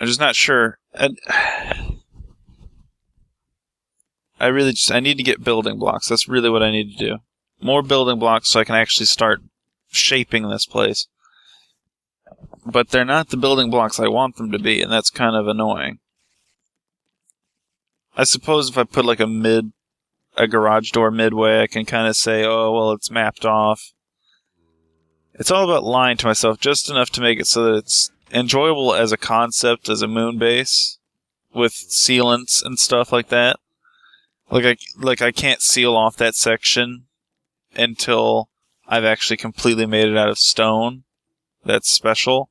I'm just not sure. I really I need to get building blocks. That's really what I need to do. More building blocks so I can actually start shaping this place. But they're not the building blocks I want them to be, and that's kind of annoying. I suppose if I put like a garage door midway, I can kind of say, oh, well, it's mapped off. It's all about lying to myself just enough to make it so that it's enjoyable as a concept, as a moon base, with sealants and stuff like that. Like I can't seal off that section until I've actually completely made it out of stone. That's special.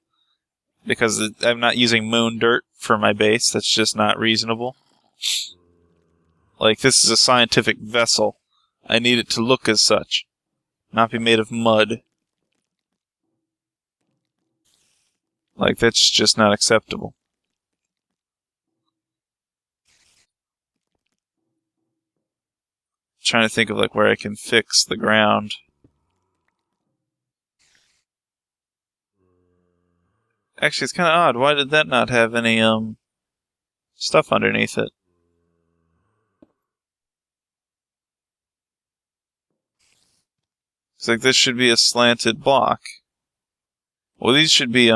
Because I'm not using moon dirt for my base. That's just not reasonable. Like, this is a scientific vessel. I need it to look as such. Not be made of mud. Like, that's just not acceptable. Trying to think of like where I can fix the ground. Actually, it's kind of odd. Why did that not have any stuff underneath it? It's like this should be a slanted block. Well, these should be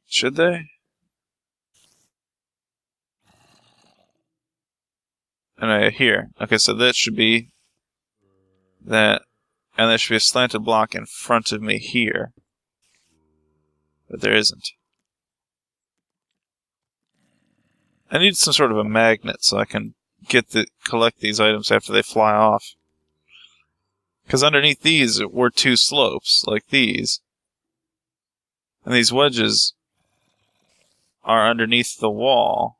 should they? And here. Okay, so that should be that. And there should be a slanted block in front of me here. But there isn't. I need some sort of a magnet so I can collect these items after they fly off. Because underneath these were two slopes, like these. And these wedges are underneath the wall.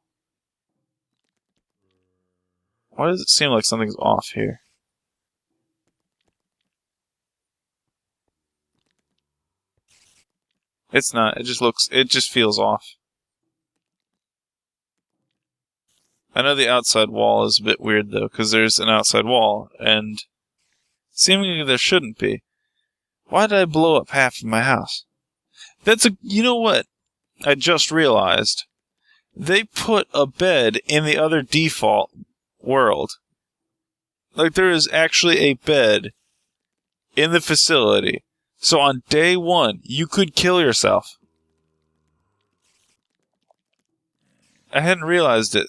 Why does it seem like something's off here? It's not. It just feels off. I know the outside wall is a bit weird, though, because there's an outside wall, and seemingly there shouldn't be. Why did I blow up half of my house? You know what? I just realized. They put a bed in the other default world. Like, there is actually a bed in the facility. So on day one, you could kill yourself. I hadn't realized it.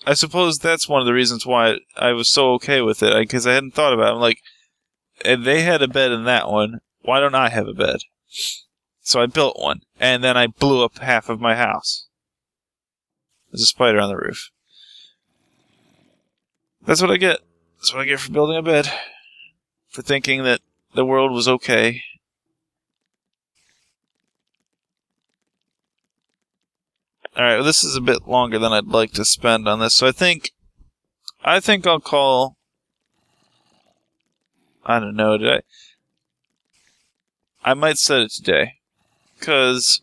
I suppose that's one of the reasons why I was so okay with it, because I hadn't thought about it. I'm like, they had a bed in that one. Why don't I have a bed? So I built one, and then I blew up half of my house. There's a spider on the roof. That's what I get. That's what I get for building a bed. For thinking that the world was okay. Alright, well, this is a bit longer than I'd like to spend on this, so I think I'll call... I don't know, I might set it today. Because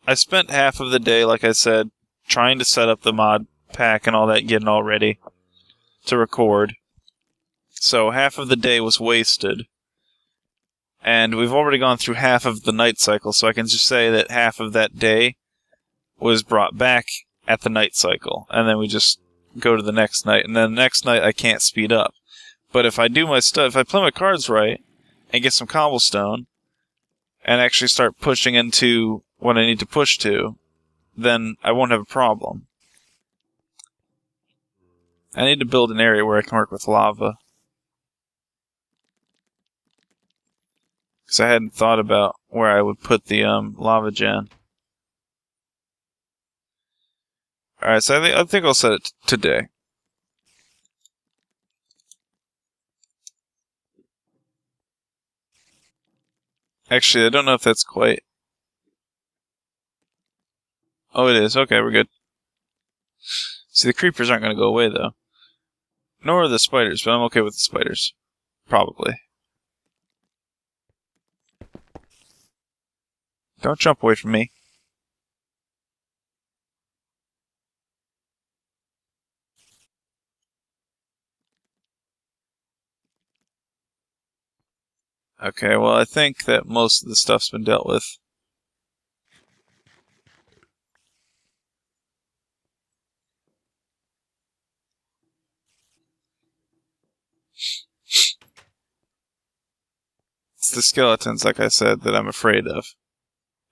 I spent half of the day, like I said, trying to set up the mod pack and all that, getting all ready to record. So half of the day was wasted. And we've already gone through half of the night cycle, so I can just say that half of that day was brought back at the night cycle. And then we just go to the next night. And then the next night I can't speed up. But if I do my stuff, if I play my cards right, and get some cobblestone, and actually start pushing into what I need to push to, then I won't have a problem. I need to build an area where I can work with lava. Because I hadn't thought about where I would put the lava gen. Alright, so I think I'll set it today. Actually, I don't know if that's quite... Oh, it is. Okay, we're good. See, the creepers aren't going to go away, though. Nor are the spiders, but I'm okay with the spiders. Probably. Don't jump away from me. Okay, well, I think that most of the stuff's been dealt with. It's the skeletons, like I said, that I'm afraid of.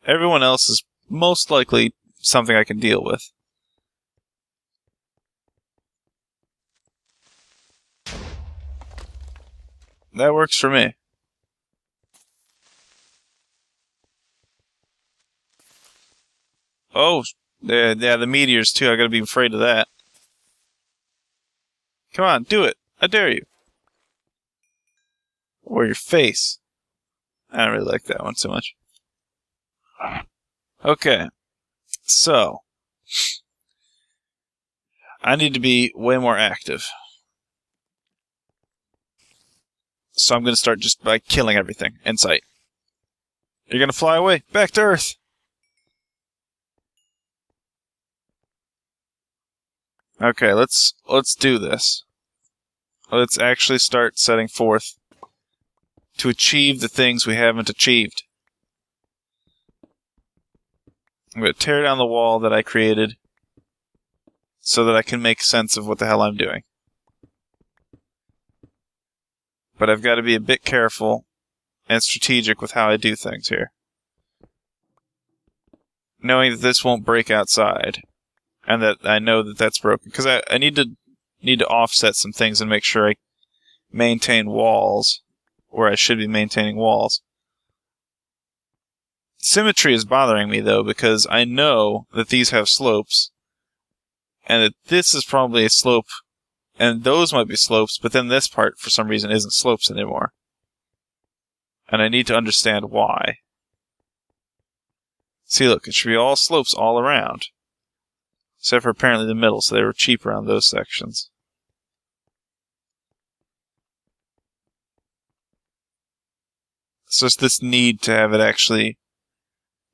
Everyone else is most likely something I can deal with. That works for me. Oh, yeah, the meteors too. I gotta be afraid of that. Come on, do it. I dare you. Or your face. I don't really like that one so much. Okay. So, I need to be way more active. So I'm going to start just by killing everything in sight. You're going to fly away. Back to Earth. Okay, let's do this. Let's actually start setting forth to achieve the things we haven't achieved. I'm going to tear down the wall that I created so that I can make sense of what the hell I'm doing. But I've got to be a bit careful and strategic with how I do things here. Knowing that this won't break outside, and that I know that that's broken. Because I need to offset some things and make sure I maintain walls where I should be maintaining walls. Symmetry is bothering me, though, because I know that these have slopes, and that this is probably a slope, and those might be slopes, but then this part, for some reason, isn't slopes anymore. And I need to understand why. See, look, it should be all slopes all around. Except for apparently the middle, so they were cheap around those sections. So it's this need to have it actually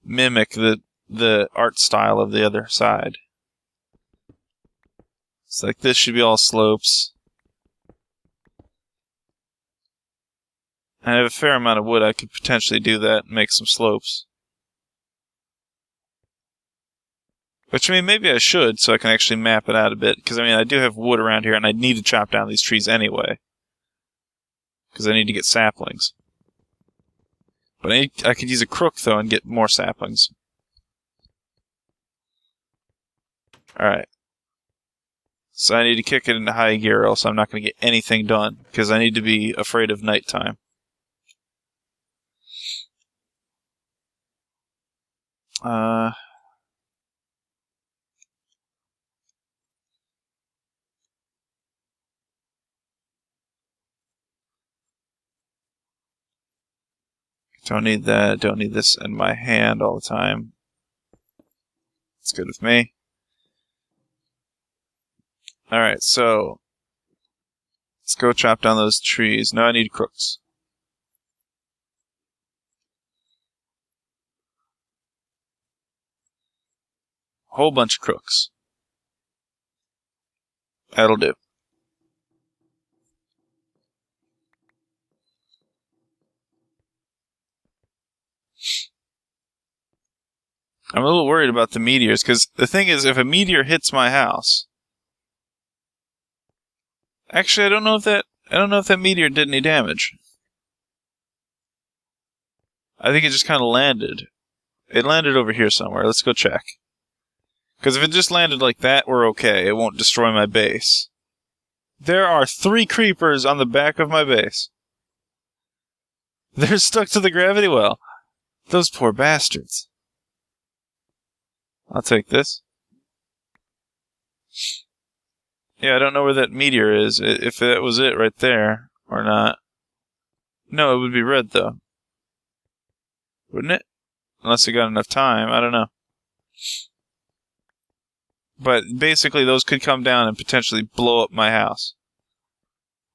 mimic the art style of the other side. It's like this should be all slopes. I have a fair amount of wood. I could potentially do that and make some slopes. Which, I mean, maybe I should, so I can actually map it out a bit. Because, I mean, I do have wood around here, and I need to chop down these trees anyway. Because I need to get saplings. But I could use a crook, though, and get more saplings. Alright. So I need to kick it into high gear, or else I'm not going to get anything done. Because I need to be afraid of nighttime. Don't need that. Don't need this in my hand all the time. It's good with me. Alright, so let's go chop down those trees. No, I need crooks. A whole bunch of crooks. That'll do. I'm a little worried about the meteors, because the thing is, if a meteor hits my house... Actually, I don't know if that meteor did any damage. I think it just kind of landed. It landed over here somewhere. Let's go check. Because if it just landed like that, we're okay. It won't destroy my base. There are 3 creepers on the back of my base. They're stuck to the gravity well. Those poor bastards. I'll take this. Yeah, I don't know where that meteor is. If that was it right there, or not. No, it would be red, though. Wouldn't it? Unless it got enough time. I don't know. But basically, those could come down and potentially blow up my house.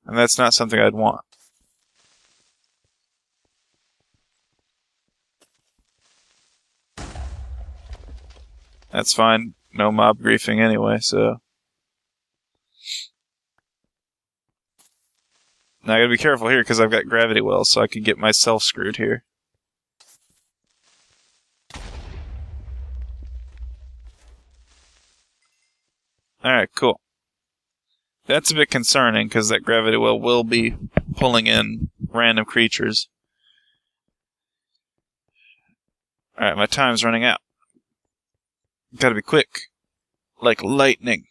And that's not something I'd want. That's fine. No mob griefing anyway, so... Now I gotta be careful here because I've got gravity wells, so I could get myself screwed here. Alright, cool. That's a bit concerning because that gravity well will be pulling in random creatures. Alright, my time's running out. Gotta be quick. Like lightning.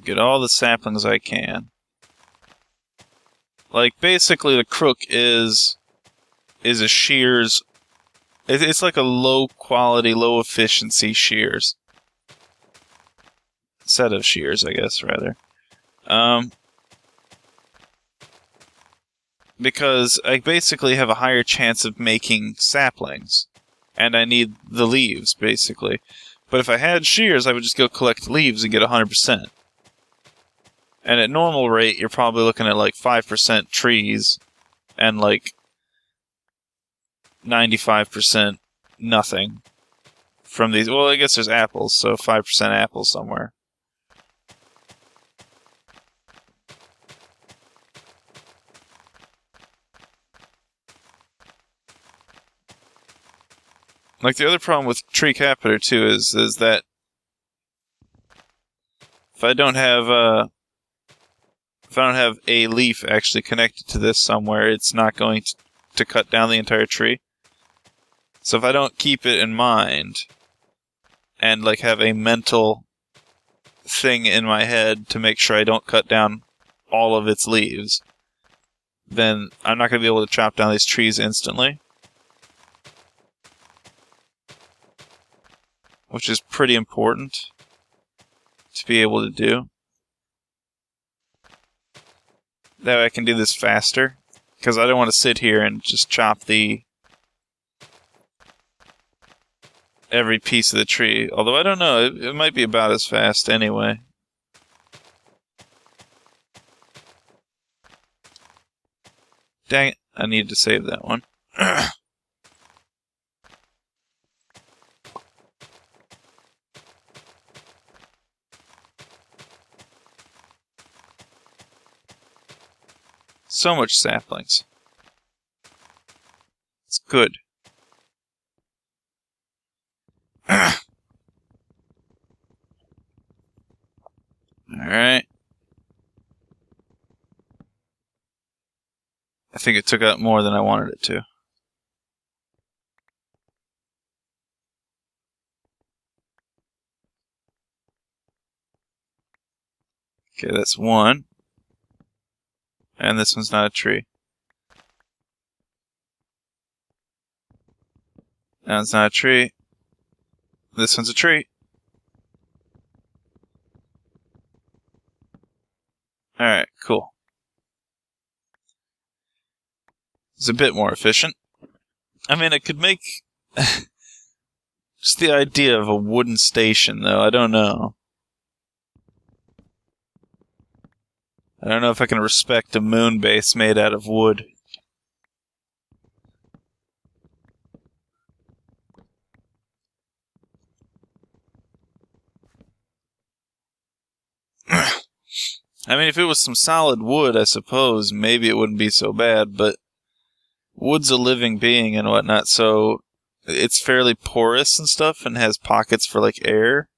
Get all the saplings I can. Like, basically the crook is a shears. It's like a low quality, low efficiency shears. Set of shears, I guess, rather. Because I basically have a higher chance of making saplings. And I need the leaves, basically. But if I had shears, I would just go collect leaves and get 100%. And at normal rate, you're probably looking at like 5% trees and like 95% nothing from these. Well, I guess there's apples, so 5% apples somewhere. Like, the other problem with tree capita, too, is that if I don't have a leaf actually connected to this somewhere, it's not going to cut down the entire tree. So if I don't keep it in mind and like have a mental thing in my head to make sure I don't cut down all of its leaves, then I'm not going to be able to chop down these trees instantly. Which is pretty important to be able to do. That way I can do this faster, because I don't want to sit here and just chop every piece of the tree. Although I don't know, it might be about as fast anyway. Dang it, I needed to save that one. So much saplings. It's good. Alright. I think it took out more than I wanted it to. Okay, that's one. And this one's not a tree. That one's not a tree. This one's a tree. Alright, cool. It's a bit more efficient. I mean, it could make... just the idea of a wooden station, though, I don't know. I don't know if I can respect a moon base made out of wood. I mean, if it was some solid wood, I suppose, maybe it wouldn't be so bad, but wood's a living being and whatnot, so it's fairly porous and stuff and has pockets for, like, air.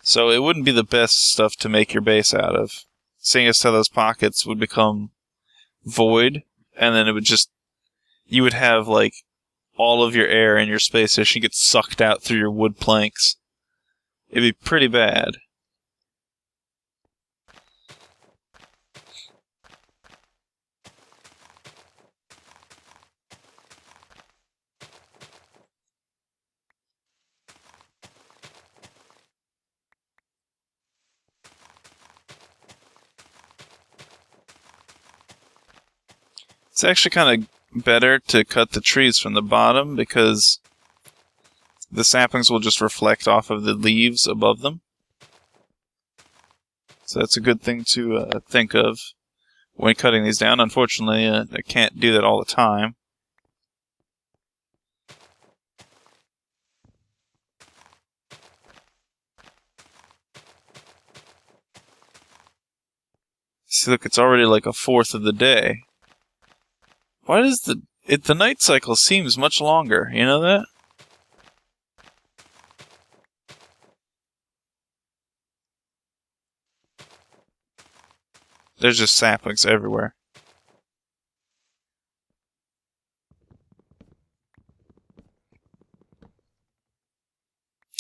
So it wouldn't be the best stuff to make your base out of. Seeing as how those pockets would become void, and then it would just... You would have, like, all of your air in your space station get sucked out through your wood planks. It'd be pretty bad. It's actually kind of better to cut the trees from the bottom because the saplings will just reflect off of the leaves above them. So that's a good thing to think of when cutting these down. Unfortunately, I can't do that all the time. See, look, it's already like a fourth of the day. Why does the night cycle seems much longer? You know that? There's just saplings everywhere.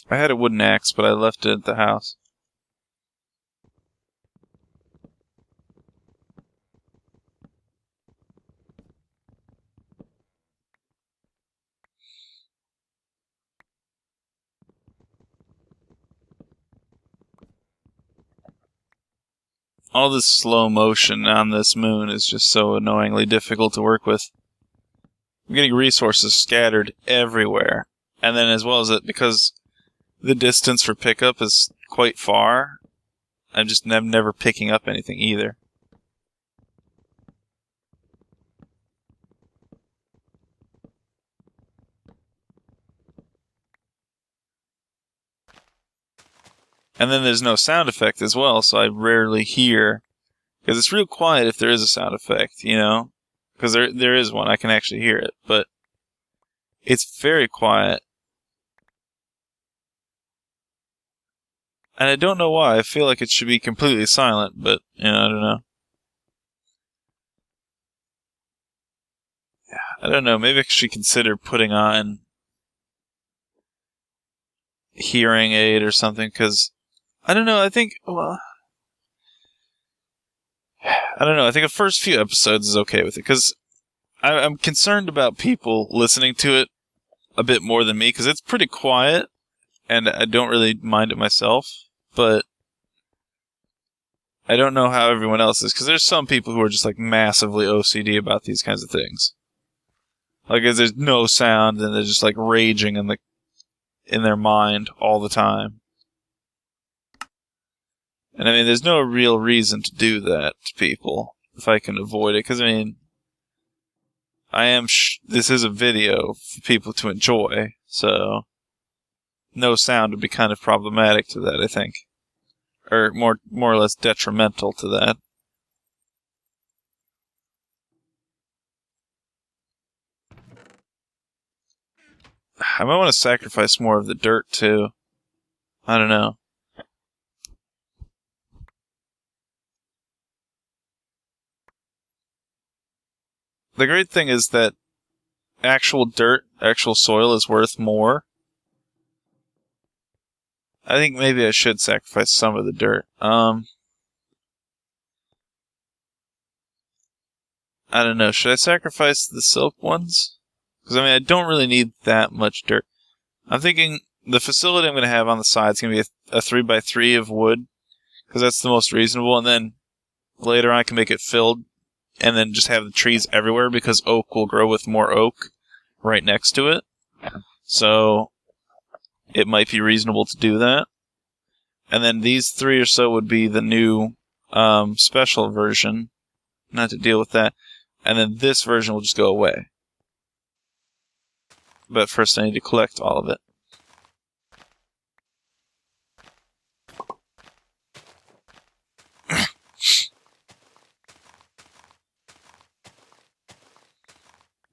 I had a wooden axe, but I left it at the house. All this slow motion on this moon is just so annoyingly difficult to work with. I'm getting resources scattered everywhere. And then as well as it, because the distance for pickup is quite far, I'm never picking up anything either. And then there's no sound effect as well, so I rarely hear. Because it's real quiet if there is a sound effect, you know? Because there is one, I can actually hear it, but it's very quiet. And I don't know why, I feel like it should be completely silent, but, you know, I don't know. I don't know, maybe I should consider putting on hearing aid or something, because, I don't know, I think, well, I don't know, I think the first few episodes is okay with it, because I'm concerned about people listening to it a bit more than me, because it's pretty quiet, and I don't really mind it myself, but I don't know how everyone else is, because there's some people who are just, like, massively OCD about these kinds of things. Like, there's no sound, and they're just, like, raging in their mind all the time. And, I mean, there's no real reason to do that to people, if I can avoid it, because, I mean, this is a video for people to enjoy, so no sound would be kind of problematic to that, I think. Or more or less detrimental to that. I might want to sacrifice more of the dirt, too. I don't know. The great thing is that actual dirt, actual soil is worth more. I think maybe I should sacrifice some of the dirt. I don't know. Should I sacrifice the silk ones? Because, I mean, I don't really need that much dirt. I'm thinking the facility I'm going to have on the side is going to be a 3x3 of wood, because that's the most reasonable, and then later on I can make it filled, and then just have the trees everywhere, because oak will grow with more oak right next to it. So it might be reasonable to do that. And then these 3 or so would be the new special version, not to deal with that. And then this version will just go away. But first I need to collect all of it.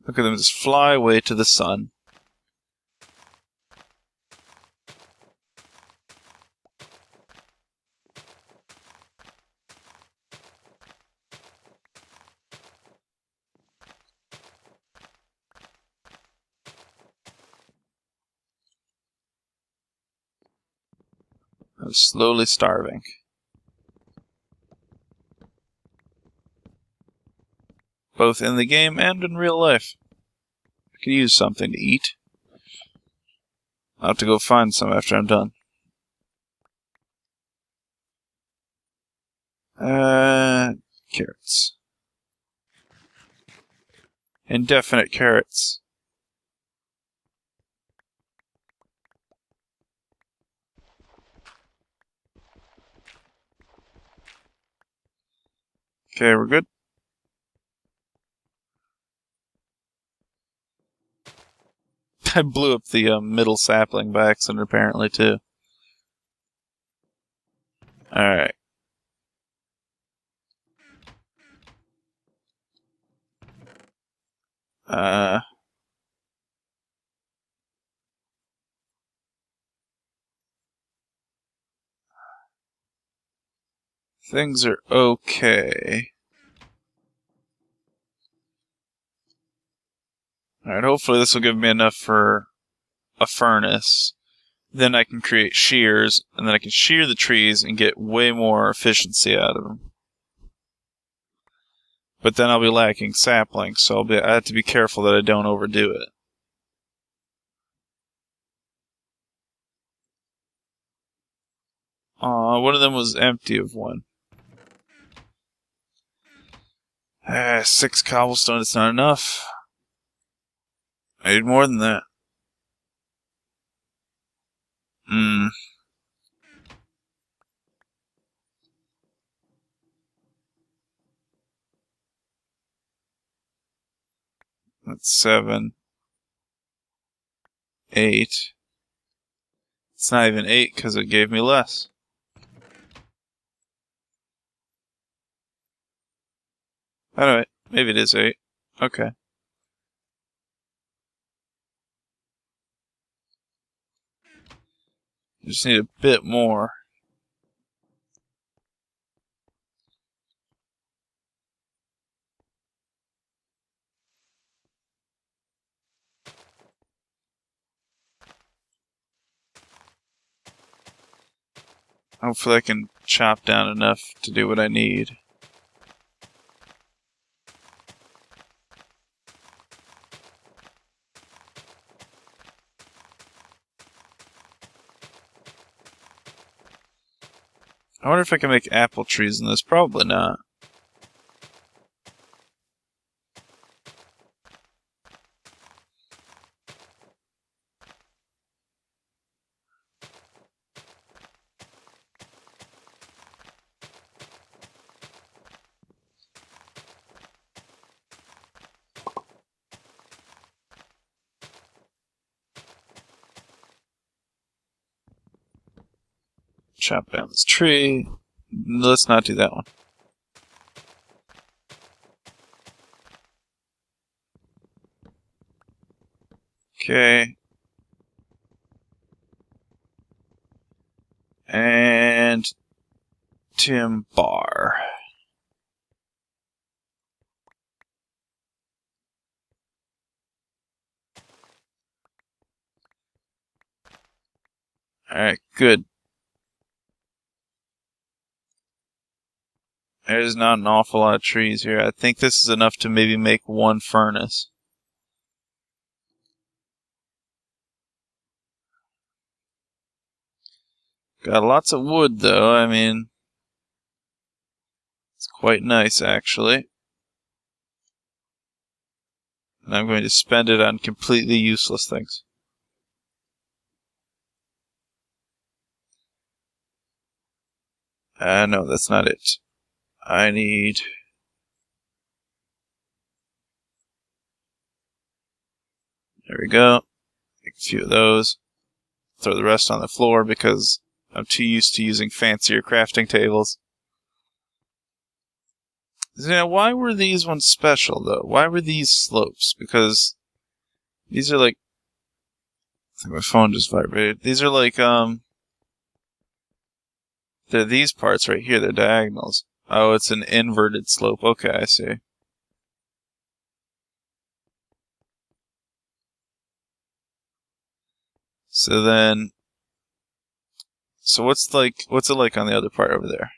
Look at them just fly away to the sun. I'm slowly starving. Both in the game and in real life. I could use something to eat. I'll have to go find some after I'm done. Carrots. Indefinite carrots. Okay, we're good. I blew up the middle sapling by accident, apparently, too. Alright. Things are okay. Alright, hopefully this will give me enough for a furnace. Then I can create shears, and then I can shear the trees and get way more efficiency out of them. But then I'll be lacking saplings, so I have to be careful that I don't overdo it. One of them was empty of one. 6 cobblestone, it's not enough. I need more than that. That's 7. 8. It's not even 8 because it gave me less. Anyway, maybe it is 8. Okay. Just need a bit more. Hopefully I can chop down enough to do what I need. I wonder if I can make apple trees in this. Probably not. Chop down this tree. Let's not do that one. Okay. And timber. Alright, good. There's not an awful lot of trees here. I think this is enough to maybe make one furnace. Got lots of wood, though. I mean, it's quite nice, actually. And I'm going to spend it on completely useless things. No, that's not it. I need... There we go. Make a few of those. Throw the rest on the floor because I'm too used to using fancier crafting tables. Now, why were these ones special, though? Why were these slopes? Because these are like... I think my phone just vibrated. These are like, they're these parts right here. They're diagonals. Oh, it's an inverted slope. Okay, I see. So then... So what's it like on the other part over there?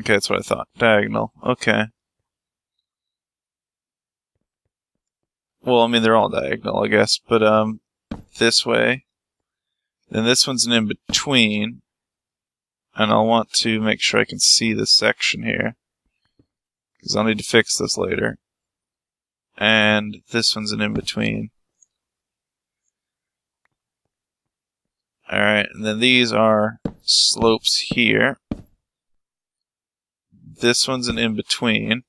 Okay, that's what I thought. Diagonal. Okay. Well, I mean, they're all diagonal, I guess. But, this way. Then this one's an in-between. And I'll want to make sure I can see this section here. Because I'll need to fix this later. And this one's an in-between. Alright, and then these are slopes here. This one's an in-between.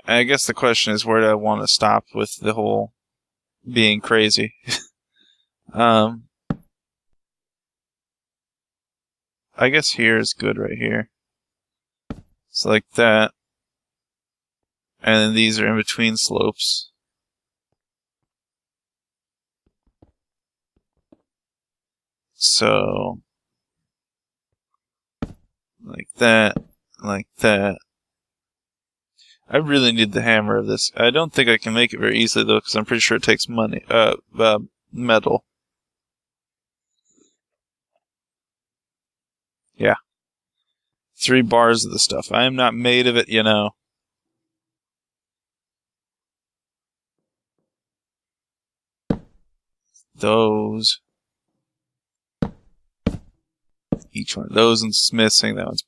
I guess the question is, where do I want to stop with the whole being crazy? I guess here is good right here. So like that. And then these are in between slopes. So like that, like that. I really need the hammer of this. I don't think I can make it very easily though, because I'm pretty sure it takes money. Metal. Yeah. 3 bars of the stuff. I am not made of it, you know. Those. Each one of those one's missing. That one's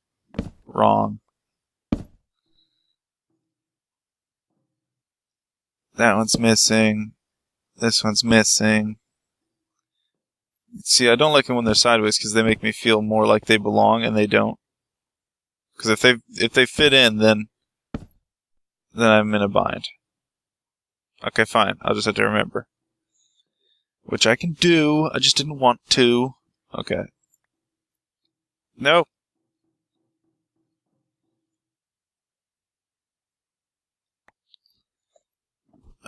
wrong. That one's missing. This one's missing. See, I don't like them when they're sideways because they make me feel more like they belong, and they don't. Because if they fit in, then I'm in a bind. Okay, fine. I'll just have to remember. Which I can do. I just didn't want to. Okay. Nope.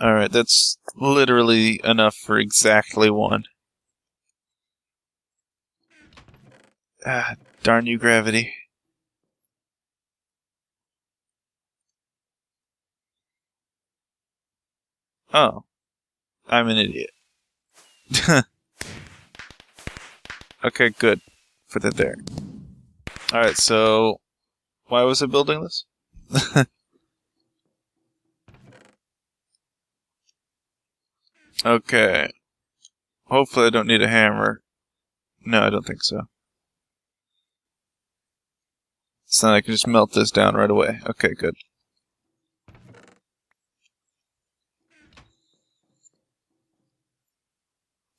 Alright, that's literally enough for exactly one. Ah, darn you, gravity. Oh. I'm an idiot. Okay, good. Put it there. Alright, so... why was I building this? Okay. Hopefully I don't need a hammer. No, I don't think so. So then I can just melt this down right away. Okay, good.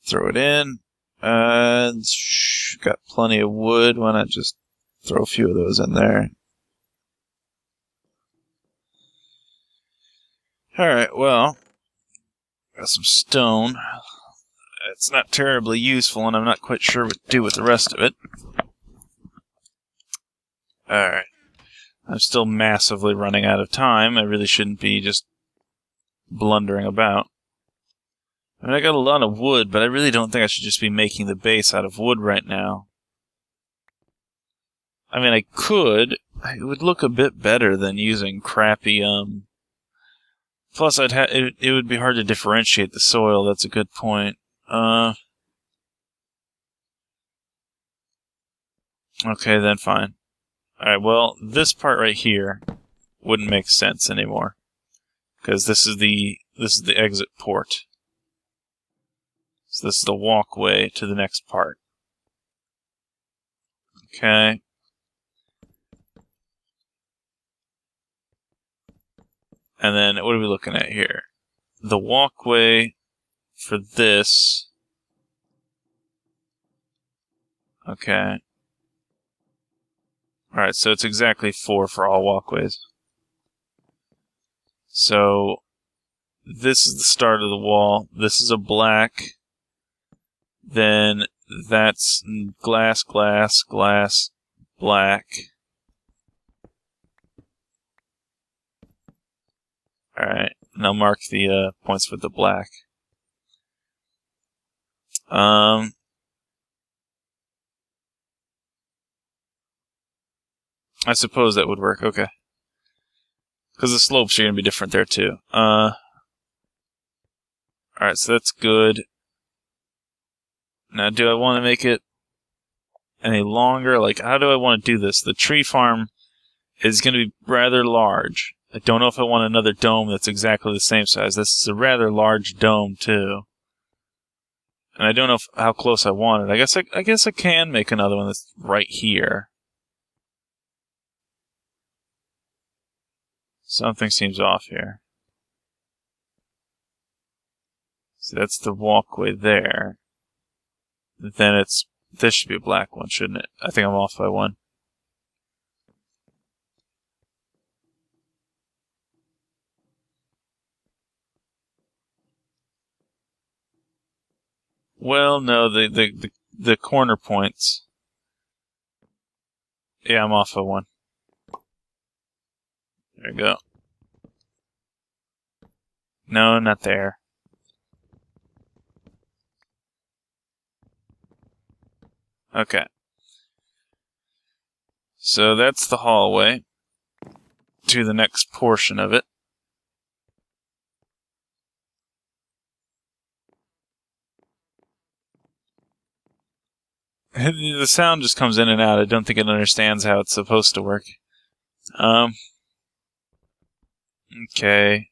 Throw it in. Got plenty of wood. Why not just throw a few of those in there? Alright, well. Got some stone. It's not terribly useful, and I'm not quite sure what to do with the rest of it. Alright. I'm still massively running out of time. I really shouldn't be just blundering about. I mean, I got a lot of wood, but I really don't think I should just be making the base out of wood right now. I mean, I could. It would look a bit better than using crappy, Plus, it would be hard to differentiate the soil. That's a good point. Okay, then fine. Alright, well, this part right here wouldn't make sense anymore. Because this is the exit port. So this is the walkway to the next part. Okay. And then, what are we looking at here? The walkway for this. Okay. Alright, so it's exactly 4 for all walkways. So, this is the start of the wall. This is a black. Then, that's glass, glass, glass, black. Alright, and I'll mark the points with the black. I suppose that would work, okay. Because the slopes are going to be different there, too. Alright, so that's good. Now, do I want to make it any longer? Like, how do I want to do this? The tree farm is going to be rather large. I don't know if I want another dome that's exactly the same size. This is a rather large dome, too. And I don't know how close I want it. I guess I can make another one that's right here. Something seems off here. So that's the walkway there. Then this should be a black one, shouldn't it? I think I'm off by one. Well, no, the corner points. Yeah, I'm off by one. There we go. No, not there. Okay. So that's the hallway to the next portion of it. The sound just comes in and out. I don't think it understands how it's supposed to work. Okay.